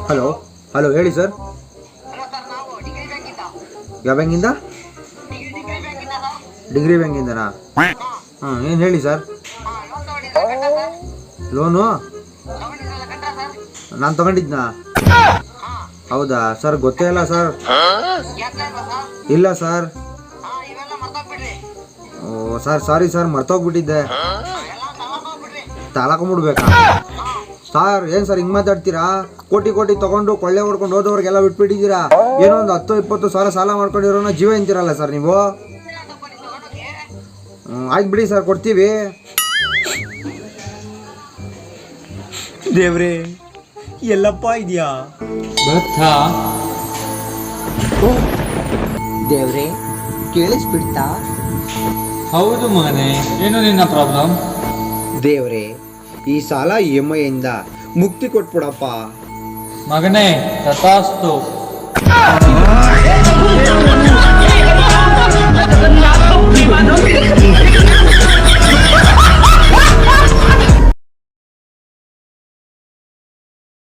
Hello hello ಹೇಳಿ sir. Hello sir, ನಾವು degree ಬ್ಯಾಂಕಿಂದ. ಯಾವ ಬ್ಯಾಂಕಿಂದ? ಡಿಗ್ರಿ ಬ್ಯಾಂಕಿಂದ ಸರ್. ಡಿಗ್ರಿ ಬ್ಯಾಂಕಿಂದನಾ? ಹಾಂ, ಏನು ಹೇಳಿ ಸರ್. ಲೋನ್ ತಗೊಂಡಿದ್ರಲ್ಲ ಕಟ್ಟ ಸರ್. ಲೋನು ತಗೊಂಡಿದ್ರಲ್ಲ ಕಟ್ಟ ಸರ್. ನಾನು ತಗೊಂಡಿದ್ನಾ? ಹೌದಾ ಸರ್, ಗೊತ್ತೇ ಇಲ್ಲ ಸರ್. ಯಾಕೆ ಇಲ್ವಾ ಸರ್? ಇಲ್ಲ ಸರ್. ಇವೆಲ್ಲ ಮರ್ತೋಗ್ಬಿಡ್ರಿ. ಓ ಸರ್, ಸಾರಿ ಸರ್, ಮರ್ತೋಗ್ಬಿಟ್ಟಿದ್ದೆ. ಎಲ್ಲ ತಗೊಂಡೋಗ್ಬಿಡ್ರಿ. ತಲಾಕೊಂಬಿಡ್ಬೇಕಾ ಸರ್? ಏನು ಸರ್ ಹಿಂಗೆ ಮಾತಾಡ್ತೀರಾ? ಕೋಟಿ ಕೋಟಿ ತಗೊಂಡು ಕೊಳ್ಳೆ ಹೊಡ್ಕೊಂಡು ಹೋದವ್ರಿಗೆಲ್ಲ ಬಿಟ್ಬಿಟ್ಟಿದ್ದೀರಾ. ಏನೋ ಒಂದು 10-20 ಸಾವಿರ ಸಾಲ ಮಾಡ್ಕೊಂಡಿರೋನ ಜೀವ ಅಂತೀರಲ್ಲ ಸರ್ ನೀವು. ತಗೊಂಡೋಗಿ. ಆಯ್ತು ಬಿಡಿ ಸರ್, ಕೊಡ್ತೀವಿ. ದೇವ್ರೆ, ಎಲ್ಲಪ್ಪ ಇದೆಯಾ? ದೇವ್ರೆ, ಕೇಳಿಸ್ಬಿಡ್ತಾ? ಹೌದು ಮಗನೇ, ಏನು ನಿನ್ನ ಪ್ರಾಬ್ಲಮ್? ದೇವ್ರೆ, ಈ ಸಾಲ EMI ಇಂದ ಮುಕ್ತಿ ಕೊಟ್ಬಿಡಪ್ಪ. ಮಗನೇ, ತಥಾಸ್ತು.